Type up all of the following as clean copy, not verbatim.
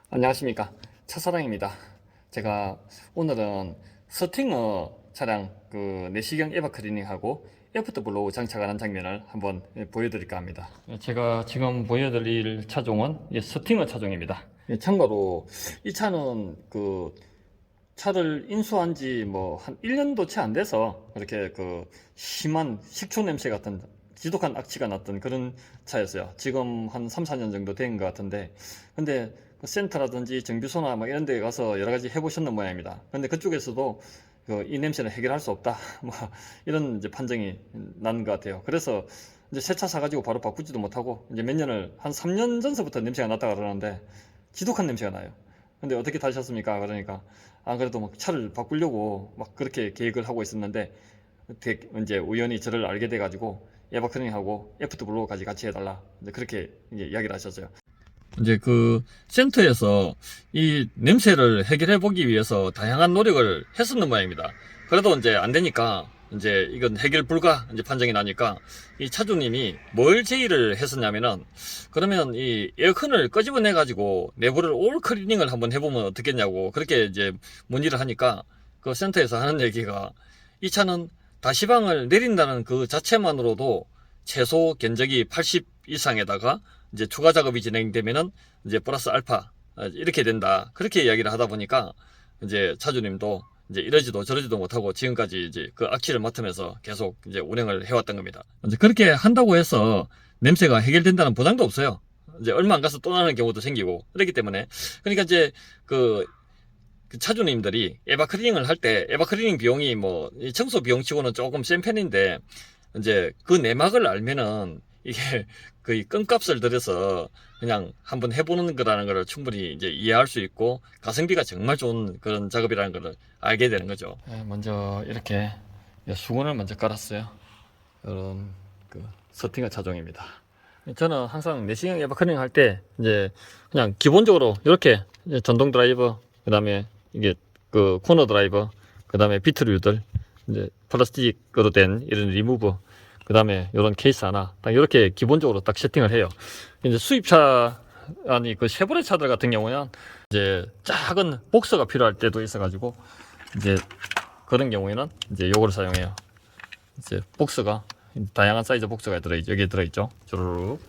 안녕하십니까, 차사랑입니다. 제가 오늘은 스팅어 차량 내시경 에바 클리닝하고 애프터블로우 장착하는 장면을 한번 보여드릴까 합니다. 제가 지금 보여드릴 차종은 스팅어 차종입니다. 참고로 이 차는 차를 인수한 지 뭐 한 1년도 채 안 돼서 그렇게 심한 식초 냄새 같은 지독한 악취가 났던 그런 차였어요. 지금 한 3, 4년 정도 된 것 같은데, 근데 센터라든지 정비소나 막 이런 데 가서 여러 가지 해보셨는 모양입니다. 근데 그쪽에서도 이 냄새는 해결할 수 없다 뭐 이런 이제 판정이 난 것 같아요. 그래서 이제 새 차 사가지고 바로 바꾸지도 못하고 이제 몇 년을 한 3년 전서부터 냄새가 났다 그러는데 지독한 냄새가 나요. 근데 어떻게 타셨습니까? 그러니까 안 그래도 막 차를 바꾸려고 막 그렇게 계획을 하고 있었는데 이제 우연히 저를 알게 돼가지고 에바클링하고 애프터블로우까지 같이 해달라 이제 그렇게 이제 이야기를 하셨어요. 이제 센터에서 이 냄새를 해결해 보기 위해서 다양한 노력을 했었는 모양입니다. 그래도 이제 안 되니까 이제 이건 해결 불가 이제 판정이 나니까 이 차주님이 뭘 제의를 했었냐면은, 그러면 이 에어컨을 끄집어내 가지고 내부를 올 클리닝을 한번 해보면 어떻겠냐고 그렇게 이제 문의를 하니까 그 센터에서 하는 얘기가, 이 차는 다시방을 내린다는 그 자체만으로도 최소 견적이 80 이상에다가 이제 추가 작업이 진행되면은 이제 플러스 알파 이렇게 된다, 그렇게 이야기를 하다 보니까 이제 차주님도 이제 이러지도 저러지도 못하고 지금까지 이제 그 악취를 맡으면서 계속 이제 운행을 해왔던 겁니다. 이제 그렇게 한다고 해서 냄새가 해결된다는 보장도 없어요. 이제 얼마 안 가서 또 나는 경우도 생기고 그렇기 때문에, 그러니까 이제 그 차주님들이 에바클리닝을 할 때 에바클리닝 비용이 뭐 청소 비용치고는 조금 센 편인데, 이제 그 내막을 알면은 이게 거의 껌값을 들여서 그냥 한번 해보는 거라는 걸 충분히 이제 이해할 수 있고, 가성비가 정말 좋은 그런 작업이라는 걸 알게 되는 거죠. 먼저 이렇게 수건을 먼저 깔았어요. 이런 서팅어 차종입니다. 저는 항상 내시경 에바클리닝 할 때 이제 그냥 기본적으로 이렇게 전동 드라이버, 그 다음에 이게 코너 드라이버, 그 다음에 비트류들, 이제 플라스틱으로 된 이런 리무버, 그 다음에 이런 케이스 하나 딱 이렇게 기본적으로 딱 세팅을 해요. 이제 수입차, 아니 쉐보레 차들 같은 경우는 이제 작은 복서가 필요할 때도 있어가지고 이제 그런 경우에는 이제 요거를 사용해요. 이제 복서가 다양한 사이즈 복서가 들어있죠. 여기에 들어있죠. 주르륵.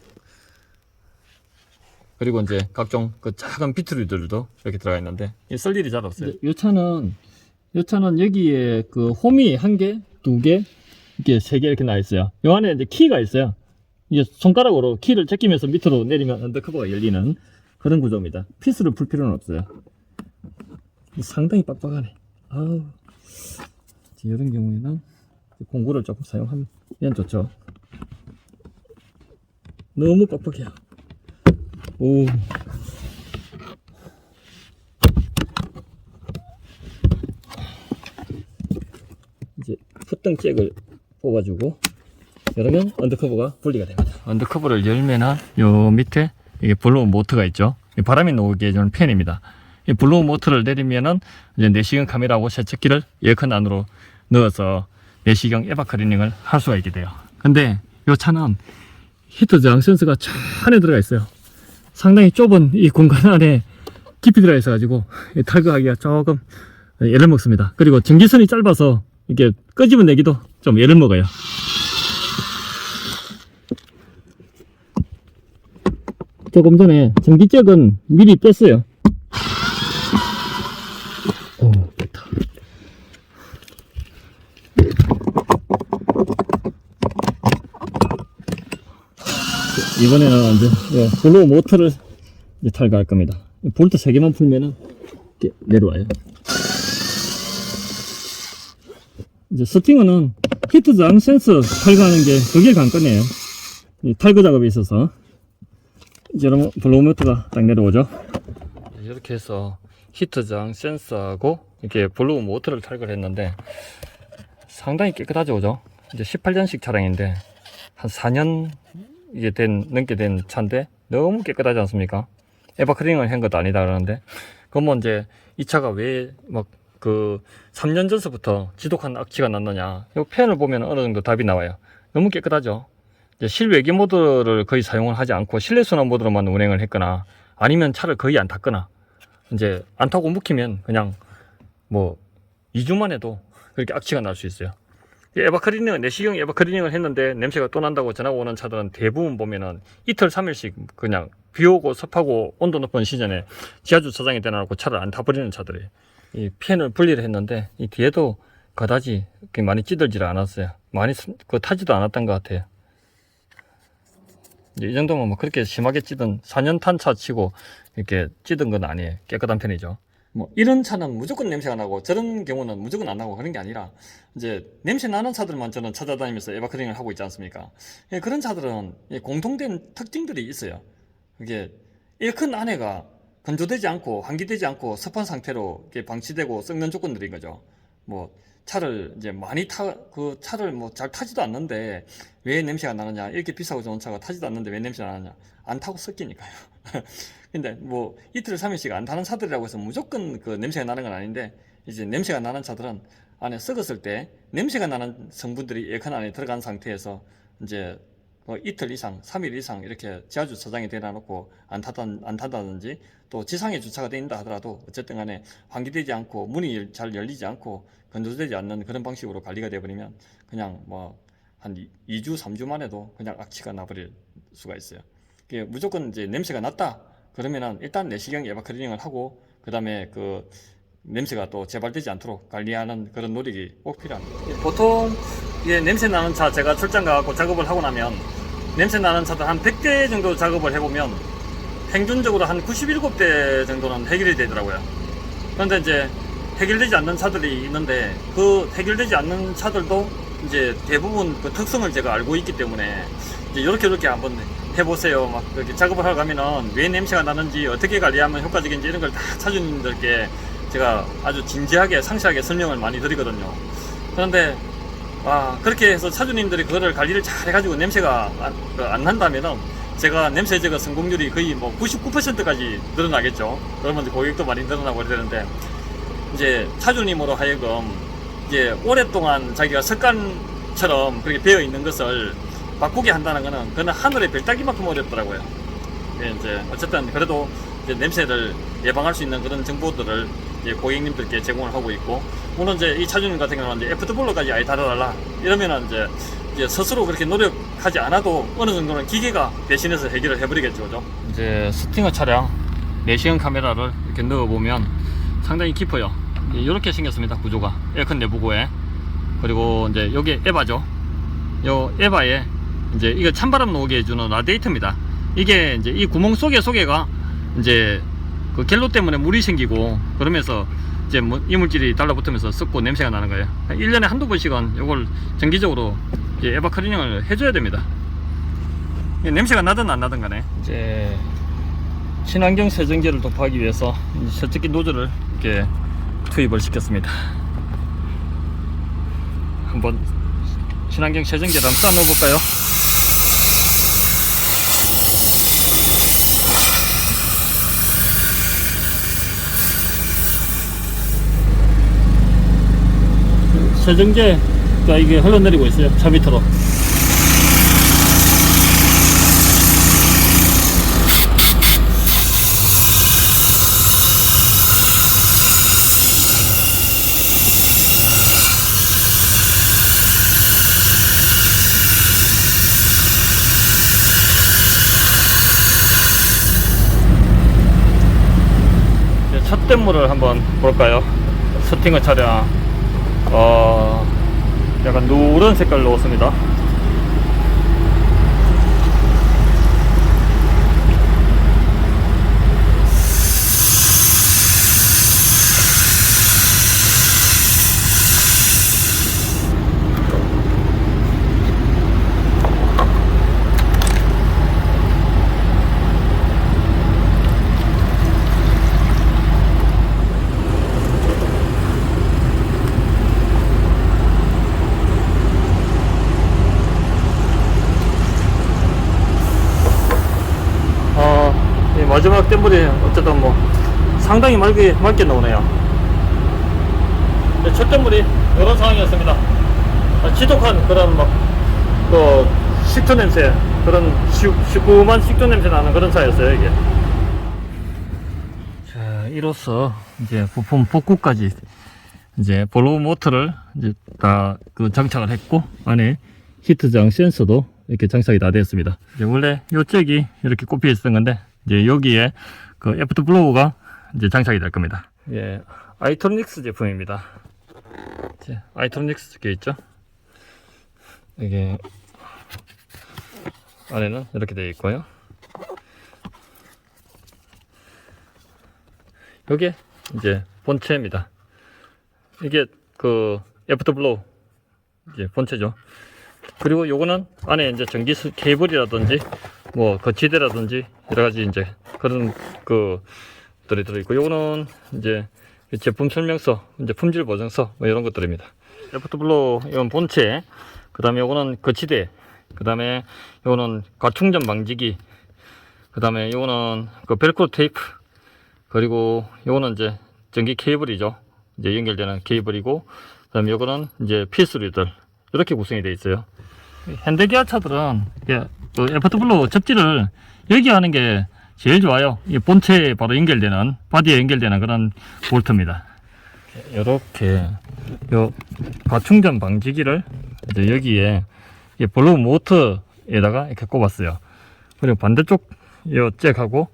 그리고 이제 각종 작은 비트류들도 이렇게 들어가 있는데 쓸 일이 잘 없어요. 이 차는 여기에 홈이 한 개, 두 개, 이렇게 세 개 이렇게 나 있어요. 요 안에 이제 키가 있어요. 이게 손가락으로 키를 제끼면서 밑으로 내리면 언더커버가 열리는 그런 구조입니다. 피스를 풀 필요는 없어요. 상당히 빡빡하네. 아우. 이런 경우에는 공구를 조금 사용하면 좋죠. 너무 빡빡해요. 오. 이제 풋등 잭을 뽑아주고 열으면 언더커버가 분리가 됩니다. 언더커버를 열면은 요 밑에 이게 블로우 모터가 있죠. 바람이 나오게 해주는 팬입니다. 이 블로우 모터를 내리면은 이제 내시경 카메라하고 세척기를 에어컨 안으로 넣어서 내시경 에바 클리닝을 할 수가 있게 돼요. 근데 요 차는 히터 저항 센서가 저 안에 들어가 있어요. 상당히 좁은 이 공간 안에 깊이 들어가 있어 가지고 탈거하기가 조금 애를 먹습니다. 그리고 전기선이 짧아서 이게 끄집어내기도 좀 애를 먹어요. 조금 전에 전기잭은 미리 뺐어요. 오, 됐다. 이번에는 이제 블로우 모터를 이제 탈거할 겁니다. 볼트 3개만 풀면은 이렇게 내려와요. 이제 스팅어는 히트 저항 센서 탈거하는 게 그게 관건이에요. 탈거 작업에 있어서 이제 블로우 모터가 딱 내려오죠. 이렇게 해서 히트 저항 센서하고 이렇게 블로우 모터를 탈거를 했는데 상당히 깨끗하죠, 그죠? 이제 18년식 차량인데 한 4년 이게 넘게 된 차인데 너무 깨끗하지 않습니까? 에바클리닝을 한 것도 아니다 그러는데, 그러면 이제 이 차가 왜 막 3년 전서부터 지독한 악취가 났느냐, 이 팬을 보면 어느 정도 답이 나와요. 너무 깨끗하죠. 이제 실외기 모드를 거의 사용을 하지 않고 실내 순환 모드로만 운행을 했거나 아니면 차를 거의 안 탔거나 이제 안 타고 묵히면 그냥 뭐 2주만 해도 그렇게 악취가 날 수 있어요. 에바클리닝, 내시경 에바클리닝을 했는데 냄새가 또 난다고 전화가 오는 차들은 대부분 보면은 이틀 3일씩 그냥 비 오고 습하고 온도 높은 시즌에 지하 주차장에 대놔놓고 차를 안 타버리는 차들이 이 팬을 분리를 했는데 이 뒤에도 그다지 많이 찌들지를 않았어요. 많이 타지도 않았던 것 같아요. 이 정도면 뭐 그렇게 심하게 찌든 4년 탄 차 치고 이렇게 찌든 건 아니에요. 깨끗한 편이죠. 뭐 이런 차는 무조건 냄새가 나고 저런 경우는 무조건 안 나고 그런 게 아니라 이제 냄새 나는 차들만 저는 찾아다니면서 에바클링을 하고 있지 않습니까? 예, 그런 차들은 공통된 특징들이 있어요. 그게 에어컨 안에가 건조되지 않고 환기되지 않고 습한 상태로 이렇게 방치되고 썩는 조건들인 거죠. 뭐 차를 이제 많이 그 차를 뭐 잘 타지도 않는데 왜 냄새가 나느냐? 이렇게 비싸고 좋은 차가 타지도 않는데 왜 냄새가 나느냐? 안 타고 섞이니까요. 근데 뭐 이틀 3일씩 안 타는 차들이라고 해서 무조건 그 냄새가 나는 건 아닌데 이제 냄새가 나는 차들은 안에 썩었을 때 냄새가 나는 성분들이 에어컨 안에 들어간 상태에서 이제 이틀 이상, 3일 이상 이렇게 지하 주차장에 대놔놓고 안 타다든지 또 지상에 주차가 되어 있다 하더라도 어쨌든 간에 환기되지 않고 문이 잘 열리지 않고 건조되지 않는 그런 방식으로 관리가 되어버리면 그냥 뭐 한 2주, 3주만 해도 그냥 악취가 나버릴 수가 있어요. 이게 무조건 이제 냄새가 났다 그러면은 일단 내시경 에바클리닝을 하고 그 다음에 그 냄새가 또 재발되지 않도록 관리하는 그런 노력이 꼭 필요합니다. 보통 냄새 나는 차 제가 출장 가고 작업을 하고 나면 냄새 나는 차들 한 100대 정도 작업을 해보면 평균적으로 한 97대 정도는 해결이 되더라고요. 그런데 이제 해결되지 않는 차들이 있는데 그 해결되지 않는 차들도 이제 대부분 그 특성을 제가 알고 있기 때문에 이제 이렇게 한번 해보세요. 막 이렇게 작업을 하러 가면은 왜 냄새가 나는지 어떻게 관리하면 효과적인지 이런 걸 다 차주님들께 제가 아주 진지하게 상세하게 설명을 많이 드리거든요. 그런데 그렇게 해서 차주님들이 그거를 관리를 잘 해가지고 냄새가 안 난다면은 제가 냄새 제거 성공률이 거의 뭐 99%까지 늘어나겠죠. 그러면 고객도 많이 늘어나고 그러는데 이제 차주님으로 하여금 이제 오랫동안 자기가 습관처럼 그렇게 배어 있는 것을 바꾸게 한다는 거는 그는 하늘의 별따기만큼 어렵더라고요. 이제 어쨌든 그래도 이제 냄새를 예방할 수 있는 그런 정보들을 이제 고객님들께 제공을 하고 있고, 물론 이제 이 차주님 같은 경우는 이제 애프터볼러까지 아예 달아달라 이러면은 이제 스스로 그렇게 노력하지 않아도 어느 정도는 기계가 대신해서 해결을 해버리겠죠, 그죠? 이제 스팅어 차량 내시경 카메라를 이렇게 넣어보면 상당히 깊어요. 이렇게 생겼습니다, 구조가. 에어컨 내부고에. 그리고 이제 여기 에바죠. 요 에바에 이제 이거 찬바람 나오게 해주는 라디에이터입니다. 이게 이제 이 구멍 속에가 이제 그 갤로 때문에 물이 생기고 그러면서 이제 이물질이 달라붙으면서 썩고 냄새가 나는 거예요. 1년에 한두 번씩은 이걸 정기적으로 이제 에바 클리닝을 해줘야 됩니다. 냄새가 나든 안 나든 간에 이제 친환경 세정제를 도포하기 위해서 세척기 노즐을 이렇게 투입을 시켰습니다. 한번 친환경 세정제를 한번 쏴 넣어볼까요? 세정제가 이게 흘러내리고 있어요, 차 밑으로. 찻댄물을 한번 볼까요? 스팅어 차량 약간 누런 색깔로 넣었습니다. 마지막 댐물이 어쨌든 뭐 상당히 맑게 나오네요. 첫 댐물이 이런 상황이었습니다. 지독한 그런 또 식초 냄새, 그런 시큼한 식초 냄새 나는 그런 차였어요, 이게. 자, 이로써 이제 부품 복구까지 이제 볼로우 모터를 이제 다 그 장착을 했고, 안에 히트장 센서도 이렇게 장착이 다 되었습니다. 이제 원래 요 잭이 이렇게 꼽혀 있었던 건데, 이제 여기에 그 애프터 블로우가 이제 장착이 될 겁니다. 예, 아이트로닉스 제품입니다. 이제 아이트로닉스 적혀 있죠. 이게 안에는 이렇게 되어 있고요. 요게 이제 본체입니다. 이게 그 애프터 블로우 이제 본체죠. 그리고 요거는 안에 이제 전기 케이블이라든지 뭐 거치대라든지 여러 가지 이제 그런 그들이 들어있고, 요거는 이제 제품 설명서, 이제 품질 보증서 뭐 이런 것들입니다. 애프터 블로우 이건 본체, 그 다음에 요거는 거치대, 그 다음에 요거는 과충전 방지기, 그 다음에 요거는 그 벨크로 테이프, 그리고 요거는 이제 전기 케이블이죠. 이제 연결되는 케이블이고, 그 다음에 요거는 이제 피스류들 이렇게 구성이 되어 있어요. 현대기아차들은 그 애프터 블로우 접지를 여기 하는 게 제일 좋아요. 이 본체에 바로 연결되는, 바디에 연결되는 그런 볼트입니다. 이렇게 요 과충전 방지기를 이제 여기에 이 블로우 모터에다가 이렇게 꼽았어요. 그리고 반대쪽 요 잭하고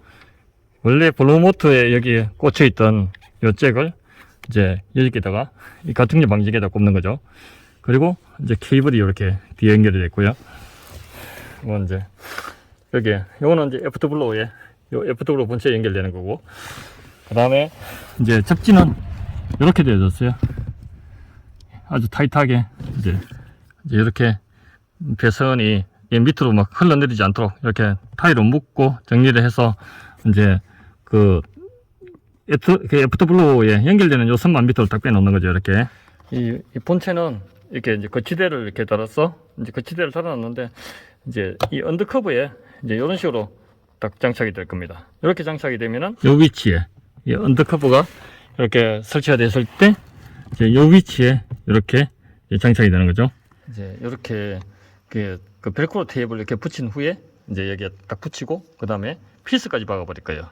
원래 블로우 모터에 여기 꽂혀 있던 요 잭을 이제 여기다가 이 과충전 방지기에다 꼽는 거죠. 그리고 이제 케이블이 이렇게 뒤에 연결이 됐고요. 이건 이제 여기 요거는 이제 애프터 블로우에 요 애프터 블로우 본체에 연결되는 거고, 그 다음에 이제 접지는 이렇게 되어졌어요. 아주 타이트하게 이제 이렇게 배선이 밑으로 막 흘러내리지 않도록 이렇게 타이로 묶고 정리를 해서 이제 그 애프터 블로우에 연결되는 요 선만 밑으로 딱 빼놓는 거죠. 이렇게 이 본체는 이렇게 이제 거치대를 이렇게 달아서 이제 거치대를 달아놨는데, 이제 이 언더커브에 이제 이런 식으로 딱 장착이 될 겁니다. 이렇게 장착이 되면은 요 위치에 이 언더커브가 이렇게 설치가 됐을 때 이제 요 위치에 이렇게 장착이 되는 거죠. 이제 이렇게 그 벨크로 테이블 이렇게 붙인 후에 이제 여기에 딱 붙이고, 그 다음에 피스까지 박아 버릴 거예요.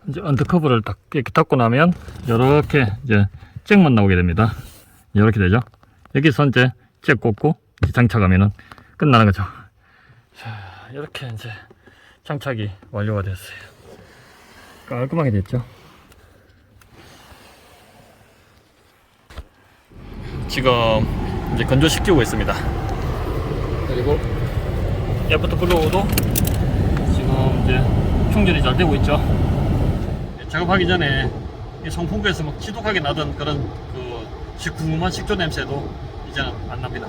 이제 언더커브를 딱 이렇게 닫고 나면 이렇게 이제 잭만 나오게 됩니다. 이렇게 되죠. 여기서 이제 잭 꽂고 이제 장착하면은 끝나는 거죠. 자, 이렇게 이제 장착이 완료가 됐어요. 깔끔하게 됐죠. 지금 이제 건조시키고 있습니다. 그리고 애프터 블로우도 지금 이제 충전이 잘 되고 있죠. 작업하기 전에 이 송풍구에서 막 지독하게 나던 그런 그 궁금한 식초 냄새도 이제는 안 납니다.